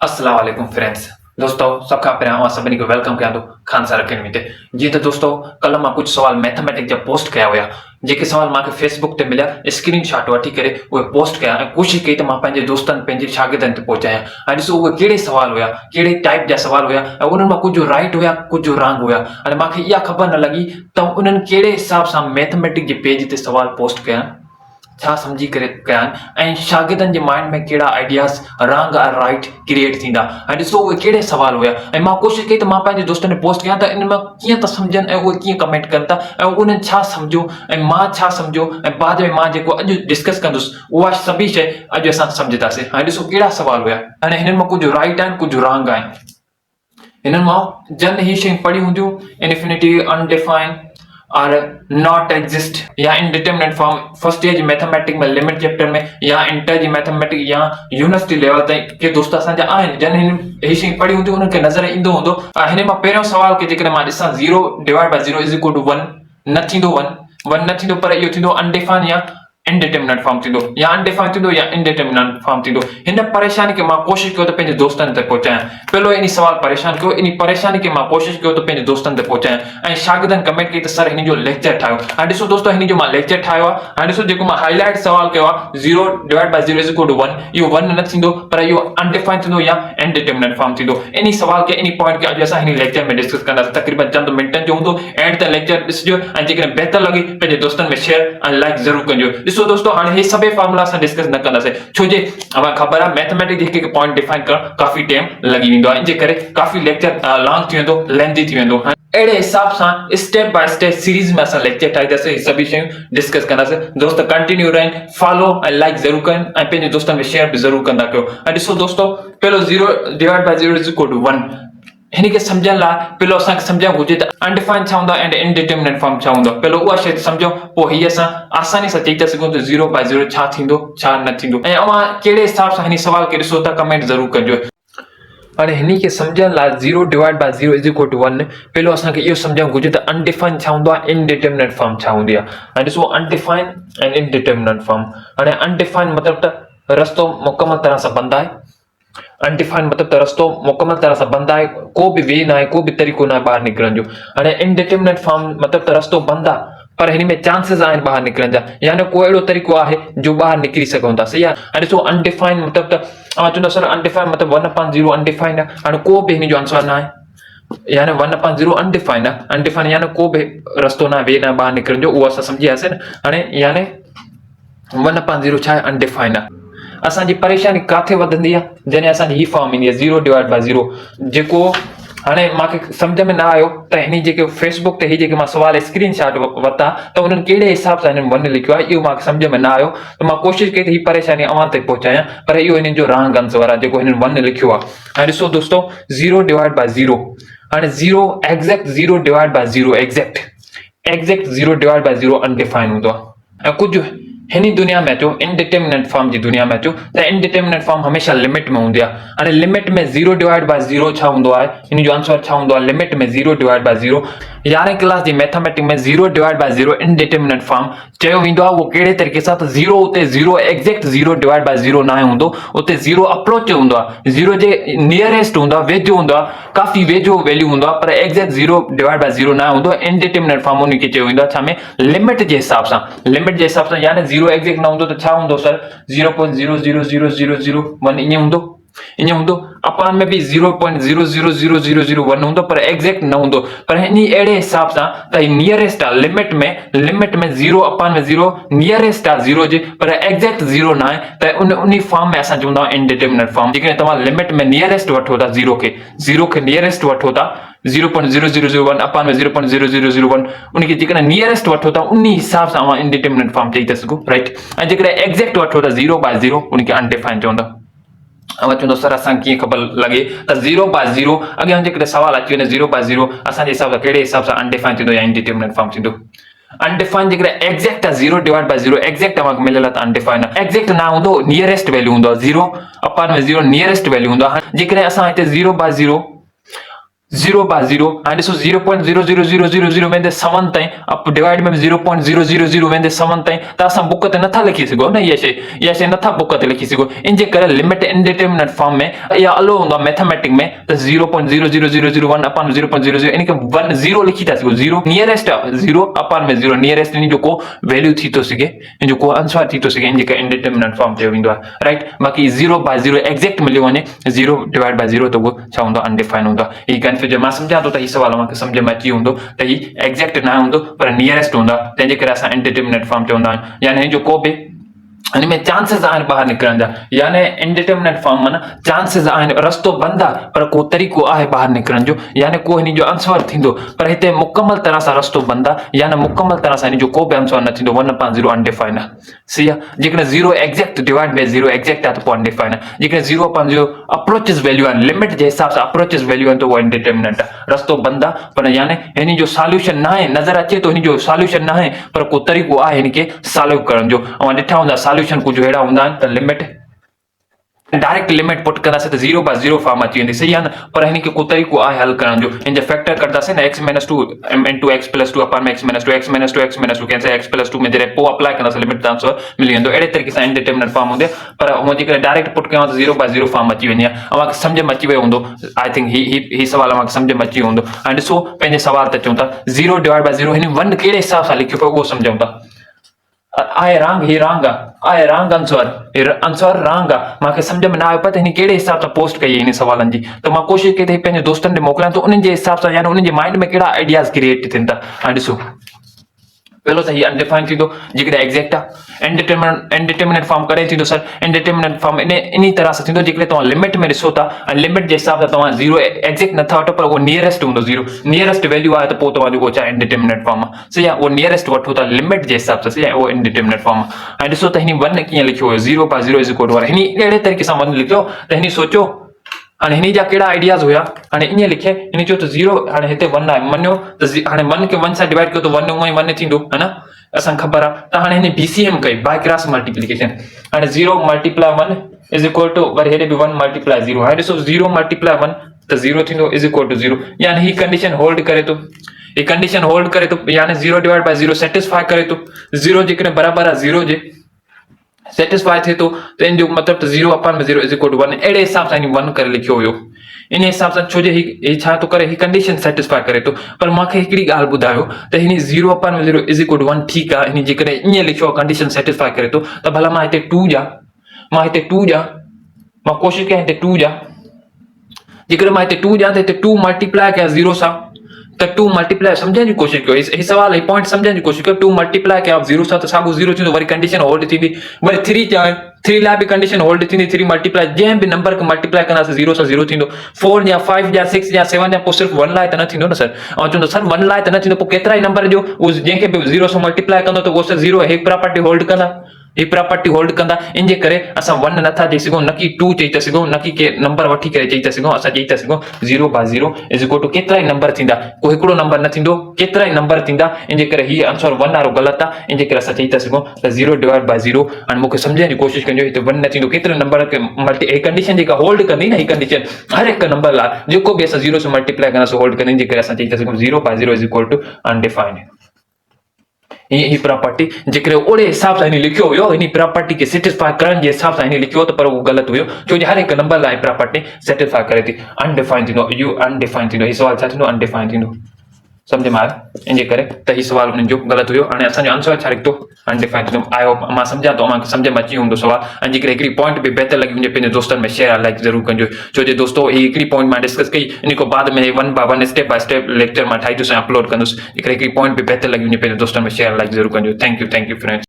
अस्सलाम वालेकुम फ्रेंड्स। दोस्तों सबका पहिरियां सभिनी खे वेलकम कयां थो खान सर अकेडमी ते। जी तो दोस्तों कल मां कुछ सवाल मैथमेटिक्स जा पोस्ट कया हुआ, जेके सवाल मूंखे फेसबुक ते मिलिया, स्क्रीनशॉट वठी करे उहे पोस्ट कया ऐं कोशिशि कई त मां पंहिंजे दोस्तनि पंहिंजे शागिर्दनि ते पहुचायां। ऐं ॾिसो उहे कहिड़े सवाल हुया, कहिड़े टाइप जा सवाल हुया ऐं उन्हनि मां कुझु राइट हुया, कुझु रॉन्ग हुया। हाणे मूंखे इहा ख़बर न लॻी त उन्हनि कहिड़े हिसाब सां मैथमेटिक्स जे पेज ते सवाल पोस्ट कया, छा समझी करे कया ऐं शागिर्दनि जे माइंड में कहिड़ा आइडियाज़ रॉन्ग ऐं राइट क्रिएट थींदा। ऐं ॾिसो उहे कहिड़े सवाल हुया ऐं मां कोशिशि कई त मां पंहिंजे दोस्तनि खे पोस्ट कयां त इन मां कीअं था सम्झनि ऐं उहे कीअं कमेंट कनि था ऐं उन्हनि छा सम्झो ऐं मां छा सम्झो ऐं बाद में मां जेको अॼु डिस्कस कंदुसि उहा सभी शइ अॼु असां सम्झंदासीं। हाणे ॾिसो कहिड़ा सवाल हुया। हाणे हिननि मां कुझु राइट आहिनि, कुझु रॉन्ग आहिनि। हिननि मां जन ही शयूं पढ़ी हूंदियूं, इन्फिनिटी, अनडिफाइंड और नॉट एग्जिस्ट या इनडिटरमिनेट फॉर्म फर्स्ट ईयर जी मैथमेटिक्स में लिमिट चैप्टर में या इंटर जी मैथमेटिक्स या यूनिवर्सिटी लेवल ताईं के दोस्त असांजा आहिनि जन हिन ही शयूं पढ़ी हूंदियूं, उन्हनि खे नज़र ईंदो हूंदो। हिन मां पहिरियों सवाल खे जेकॾहिं मां ॾिसां 0 divide by 0 is equal to 1 न थींदो, 1 न थींदो, पर इहो थींदो अनडिफाइंड या इनडिटरमिनेट फॉर्म थींदो या अनडिफाइंड थींदो या इनडिटरमिनेट फॉर्म थींदो। हिन परेशानी खे मां कोशिशि कयो त पंहिंजे दोस्तनि तक पहुचायां। पहिलो इन सवाल परेशान कयो, इन परेशानी खे मां कोशिशि कयो त पंहिंजे दोस्तनि तक पहुचायां ऐं शागिर्दनि कमेंट कई त सर हिन जो लेक्चर ठाहियो। हाणे ॾिसो दोस्तों हिन जो मां लेक्चर ठाहियो आहे। हाणे ॾिसो जेको मां हाईलाइट सवाल कयो आहे 0 divide by 0 is equal to 1, इहो 1 न थींदो, पर इहो अनडिफाइंड थींदो या इनडिटरमिनेट फॉर्म थींदो। इन सवाल खे इन पॉइंट खे अॼु असां हिन लेक्चर में डिस्कस कंदासीं। तक़रीबन चंद मिंटनि जो हूंदो। एंड ताईं लेक्चर ॾिसजो ऐं जेकॾहिं बहितर लॻी पंहिंजे दोस्तनि में शेयर ऐं लाइक ज़रूरु कजो। ॾिसो दोस्तों हाणे हे सभई फॉर्मूला असां डिस्कस न कंदासीं, छो जे हमें ख़बर आहे मैथमेटिक्स हिकु हिकु पॉइंट डिफाइन करण काफ़ी टाइम लॻी वेंदो आहे, इन जे करे काफ़ी लेक्चर लॉन्ग थी वेंदो, लेंथी थी वेंदो। अहिड़े हिसाब सां स्टेप बाय स्टेप सीरीज में असां लेक्चर ठाहींदासीं, सभी शयूं डिस्कस कंदासीं। दोस्त कंटिन्यू रहनि, फॉलो ऐं लाइक ज़रूरु कनि ऐं पंहिंजे दोस्तनि में शेयर बि ज़रूरु कंदा कयो। ऐं ॾिसो दोस्तों पहिलो 0 divide by 0 is equal to 1, हिन खे सम्झण लाइ पहिलो असांखे सम्झणु घुरिजे त अनडिफाइंड छा हूंदो आहे एंड इनडिटरमिनेट फॉर्म छा हूंदो आहे। पहिलो उहा शइ सम्झो, पोइ हीअ असां आसानी सां चई था सघूं त 0 बाय 0 छा थींदो, छा न थींदो। ऐं अव्हां कहिड़े हिसाब सां हिन सवाल खे ॾिसो था कमेंट ज़रूरु कजो। हाणे हिन खे सम्झण लाइ 0 divide by 0 is equal to 1 पहिलो असांखे इहो सम्झणु घुरिजे त अनडिफाइंड छा हूंदो आहे, इनडिटरमिनेट फॉर्म छा हूंदी आहे। हाणे ॾिसो अनडिफाइंड एंड इनडिटरमिनेट फॉर्म। हाणे अनडिफाइंड मतिलबु त रस्तो मुकमल तरह सां बंदि आहे। अनडिफाइंड मतलब तो रस्तो मुकम्मल तरह से बंद है, को भी वे ना है, को भी तरीको ना है बाहर निकलण जो। हाणे इनडिटरमिनेट फॉर्म मतलब तो रस्तो बंद है पर हिन में चांसेस आहिनि बाहर निकरण जा, यानी कोई अहिड़ो तरीको आहे जो बाहर निकिरी सघूं था, सही आहे। हाणे ॾिसो अनडिफाइंड मतलब त चवंदो सर अनडिफाइंड मतलब 1/0 अनडिफाइंड आहे। हाणे को भी हिन जो आंसर ना आहे, यानी 1/0 अनडिफाइंड आहे। अनडिफाइंड यानी को भी रस्तो ना वे ना बाहर निकरण जो, उहो असां सम्झी वियासीं न। हाणे यानी 1/0 छा आहे, अनडिफाइंड आहे। असांजी परेशानी काथे वधंदी आहे, जॾहिं असांजी ही फॉर्म ईंदी आहे 0 डिवाइड बाय 0, जेको हाणे मूंखे सम्झ में न आयो त हिन जेके फेसबुक ते ही जेके मां सवाल स्क्रीनशॉट वरिता त उन्हनि कहिड़े हिसाब सां हिननि 1 लिखियो आहे, इहो मूंखे सम्झ में न आयो। त मां कोशिशि कई त ही परेशानी अव्हां ताईं पहुचायां, पर इहो हिननि जो रॉन्ग आंसर आहे जेको हिननि 1 लिखियो आहे। हाणे ॾिसो दोस्तों 0 डिवाइड बाय 0, हाणे 0 exact 0 divide by 0 exact 0 divide by 0 undefined हूंदो आहे। ऐं कुझु हिन दुनिया में अचो, इनडिटरमिनेट फॉर्म जी दुनिया में अचो त इनडिटरमिनेट फॉर्म हमेशा लिमिट में हूंदी आहे। हाणे लिमिट में 0 डिवाइड बाय 0 छा हूंदो आहे, हिन जो आंसर छा हूंदो आहे, लिमिट में 0 डिवाइड बाय 0। 11वीं क्लास जी मैथमेटिक्स में 0 डिवाइड बाय 0 इनडिटरमिनेट फॉर्म चयो वेंदो आहे। उहो कहिड़े तरीक़े सां त 0 उते 0 एग्ज़ैक्ट 0 डिवाइड बाय 0 न हूंदो, उते 0 अप्रोच हूंदो आहे, 0 जे नियरेस्ट हूंदो आहे, वेझो हूंदो आहे, काफ़ी वेझो वैल्यू हूंदो आहे, पर एग्ज़ैक्ट 0 डिवाइड बाय 0 न हूंदो। इनडिटरमिनेट फॉर्म उन खे चयो वेंदो आहे छा में, लिमिट जे हिसाब सां। लिमिट जे हिसाब सां यानी 0 एग्ज़ैक्ट न हूंदो त छा हूंदो सर, 0.0000001 ईअं हूंदो। अपान में भी 0.0000001 हूंदो, पर एग्ज़ैक्ट न हूंदो। पर हिन अहिड़े हिसाब सां त नियरेस्ट आहे, लिमिट में 0 अपान में 0 नियरेस्ट आहे 0 जे, पर एग्ज़ैक्ट 0 न आहे, त उन फॉर्म में असां चवंदा आहियूं इनडिटरमिनेट फॉर्म। जेकॾहिं तव्हां लिमिट में नियरेस्ट वठो था 0 खे नियरेस्ट वठो था 0.0001 अपान में 0.0001, उनखे जेकॾहिं नियरेस्ट वठो था उन हिसाब सां तव्हां इनडिटरमिनेट फॉर्म चई था सघो, राइट। ऐं जेकॾहिं एग्ज़ैक्ट वठो था 0 बाय 0, उनखे अनडिफाइंड चवंदा। चवंदो सर असांखे कीअं ख़बर लॻे त 0 बाय 0 अॻियां जेकॾहिं सवाल अची वञे 0 बाय 0 असांजे हिसाब सां कहिड़े हिसाब सां अनडिफाइंड थींदो या इनडिटरमिनेट फॉर्म थींदो। अनडिफाइंड जेकॾहिं एग्ज़ैक्ट आहे 0 डिवाइड बाय 0 एग्ज़ैक्ट तव्हांखे मिलियल आहे त अनडिफाइंड आहे। एग्ज़ैक्ट न हूंदो, नियरेस्ट वैल्यू हूंदो आहे 0 अपान में 0 नियरेस्ट वैल्यू हूंदो आहे। जेकॾहिं असां हिते 0 बाय 0 0 by 0 and so 0.00000 वेंदे 7 ताईं अप डिवाइड में 0.000 वेंदे 7 ताईं त असां बुक ते नथा लिखी सघो न ये शइ नथा बुक ते लिखी सघो इन जे करे लिमिट इनडिटरमिनेट फॉर्म में या अलो हूंदो मैथमेटिक में त 0.00001 अपॉन 0.00 इन के 1 0 लिखी था सघो 0 नियरेस्ट 0 अपॉन में 0 नियरेस्ट इन जो को वैल्यू थी तो सके इन जो को आंसर थी तो सके इन जे इनडिटरमिनेट फॉर्म ते विंदो राइट बाकी 0 by 0 एग्जैक्ट मिलियो वने 0 डिवाइड बाय 0 तो वो छा हुंदो अनडिफाइंड हुंदो ई कंफ्यूजन मां समझा तो ही सवाल मां समझ में अची हुंदो त ही एग्जैक्ट ना हुंदो पर नियरेस्ट हुंदा तंजे करे असा इनडिटरमिनेट फॉर्म चवंदा यानी जो को भी इन में चांसेस आहिनि बाहर निकरण जा यानी इनडिटरमिनेट फॉर्म में चांसेस आहिनि रस्तो बंद आहे पर को तरीक़ो आहे बाहर निकरण जो यानी को हिन जो आंसर थींदो पर हिते मुकम्मल तरह सां रस्तो बंद आहे यानी मुकम्मल तरह सां हिन जो को भी आंसर न थींदो 1/0 अनडिफाइंड आहे सही आहे जेकॾहिं 0 एग्जैक्ट डिवाइड बाय 0 एग्जैक्ट आहे त पोइ अनडिफाइंड आहे जेकॾहिं 0/0 अप्रोचेस वैल्यू आहे लिमिट जे हिसाब सां अप्रोचेस वैल्यू आहे त उहो इनडिटरमिनेट आहे रस्तो बंद आहे पर यानी हिन जो सॉल्यूशन न आहे नज़र अचे तो हिन जो सॉल्यूशन न आहे पर को तरीक़ो आहे हिन खे सॉल्व करण जो ऐं ॾिठा हूंदा सॉल्यूशन कुझु अहिड़ा हूंदा आहिनि त लिमिट डायरेक्ट लिमिट पुट कंदासीं त 0/0 फॉर्म अची वेंदी सही आहे न पर हिन खे को तरीक़ो आहे हल करण जो इन जे फैक्टर करदासीं न x - 2 into x + 2 upon x - 2 x - 2 x - 2 cancel x + 2 में जरे पोइ अप्लाई कंदासीं लिमिट त आंसर मिली वेंदो अहिड़े तरीक़े सां इनडिटरमिनेट फॉर्म हूंदे पर हुन जे करे डायरेक्ट पुट कयूं त 0/0 फॉर्म अची वेंदी आहे अवां खे सम्झ में अची वियो हूंदो आई थिंक ही सवाल अवां खे सम्झ में अची हूंदो ऐं ॾिसो पंहिंजे सवाल ते चऊं था 0 डिवाइड बाय 0 हिन 1 कहिड़े हिसाब सां लिखियो पियो उहो सम्झूं था आए रंग ही रंग आए रंग आंसर रंग मांखे समझ में ना आयो पर हिन केड़े हिसाब से पोस्ट कई इन सवालन जी तो मां कोशिश कई थी पंहिंजे दोस्तन ने मोकलां तो उन जे हिसाब से यानी उन जे माइंड में केड़ा आइडियाज क्रिएट थियन था ॾिसो पहलो तो ही अनडिफाइंड थी जेकॾहिं एग्जैक्ट आहे इनडिटरमिनेट फॉर्म करे थी सर इनडिटरमिनेट फॉर्म इन तरह से थींदो जेकॾहिं तव्हां लिमिट में ॾिसो था लिमिट जे हिसाब सां तव्हां 0 एग्जैक्ट नथा वठो पर वो नियरेस्ट हूंदो 0 नियरेस्ट वैल्यू आहे त पोइ तव्हांजो उहो छा इनडिटरमिनेट फॉर्म आहे सही आहे उहो नियरेस्ट वठो था लिमिट जे हिसाब सां सही आहे उहो इनडिटरमिनेट फॉर्म आहे ऐं ॾिसो त हिन 1 कीअं लिखियो हुयो 0/0 इज़ इक्वल टू 1 हिन अहिड़े तरीक़े सां 1 लिखियो त हिन सोचो हाँ हिन जा केड़ा आइडियाज हुआ हाँ इन लिखे इन चो तो 0 हाँ हिते 1 आहे मनो तो हाँ 1 के 1 से डिवाइड कयो तो 1 उहो 1 थींदो है ना असां खबर आहे त हाणे हिन BCM कई बाय क्रॉस मल्टीप्लिकेशन हाणे 0 × 1 इज इक्वल टू वरी हेॾे बि 1 × 0 हाणे ॾिसो 0 × 1 त 0 थींदो इज इक्वल टू 0 यानी ही कंडीशन होल्ड करे तो ये कंडीशन होल्ड करे तो यानी 0 डिवाइड बाय 0 सेटिस्फाई करे तो 0 जेकॾहिं बराबर आहे 0 जे सेटिस्फाई थे तो इन जो मतलब तो 0/0 इज इक्वल टू 1 एड़े हिसाब से 1 करे लिखियो हुयो इन हिसाब से छो जे ही छा तो करे ही कंडीशन सेटिस्फाई करे तो पर मांखे हिकड़ी गाल बुधायो त हिन 0/0 इज इक्वल टू 1 ठीक है हिन जेकॾहिं इन लिखियो कंडीशन सेटिस्फाई करे तो त भला मां हिते 2 जा मां कोशिश कयां हिते 2 जा जेकॾहिं मां हिते 2 जा त हिते 2 मल्टीप्लाई कया 0 सां तो 2 मल्टीप्लाई समझने की कोशिश करो इस सवाल ये पॉइंट समझने की कोशिश करो 2 मल्टीप्लाई क्या 0 सां तो सागो 0 थी वरी कंडीशन होल्ड थी वरी 3 चाहे 3 ला भी कंडीशन होल्ड थी 3 मल्टीप्लाई जे भी नंबर को मल्टीप्लाई करना 0 सां 0 थींदो 4 या 5 या 6 या 7 या सिर्फ 1 लाइ त न थींदो न सर और चंदो सर 1 लाइ त न थींदो केतरा ही नंबर जो उस जेके भी 0 सां मल्टीप्लाई कंदो तो वो 0 एक प्रॉपर्टी होल्ड कंदा ये प्रॉपर्टी होल्ड कंदा इन जे करे असा 1 नथा चई सघूं न कि 2 चई था सघूं न कि के नंबर वठी करे चई था सघूं असा चई था सघूं 0/0 इज इक्वल टू केतरा ही नंबर थींदा को एकड़ो नंबर न थींदो केतरा ही नंबर थींदा इन जे करे ही आंसर 1 वारो गलत आ इन जे करे असा चई था सघूं त 0 डिवाइड बाय 0 अन मुके समझण जी कोशिश कजो हिते 1 न थींदो केतरे नंबर के मल्टी ए कंडीशन जेका होल्ड कंदी न ही कंडीशन हर एक नंबर ला जेको भी असा 0 से मल्टीप्लाई करना सो होल्ड कंदी जे करे असा चई था सघूं 0/0 इज इक्वल टू अनडिफाइंड ही प्रॉपर्टी जेकरे ओड़े हिसाब सां लिखियो हुयो इन प्रॉपर्टी के सेटिस्फाई करण जे हिसाब सां लिखियो तो पर वो गलत हुयो छो जे हर एक नंबर लाइ प्रॉपर्टी सेटिस्फाई करे थी अनडिफाइंड थींदो यू अनडिफाइंड थींदो ही सवाल छा थींदो अनडिफाइंड थींदो समझ में आयो इन जे करे त ही सवाल उन जो गलत हुयो हाणे असांजो आंसर छा लिखतो अनडिफाइंड थींदो आयो मां समझा तो मां समझ में अची हूंदो सवाल ऐं जेकॾहिं हिकिड़ी पॉइंट भी बेहतर लगी मुंहिंजे पंहिंजे दोस्तनि में शेयर लाइक जरूर कजो छो जे दोस्तो ही हिकिड़ी पॉइंट मां डिस्कस कई इन को बाद में 1 by 1 step by step lecture मां ठाही अपलोड कंदुसि हिकिड़ी पॉइंट भी बेहतर लगी मुंहिंजे पंहिंजे दोस्तनि में शेयर लाइक जरूर कजो थैंक यू फ्रेंड्स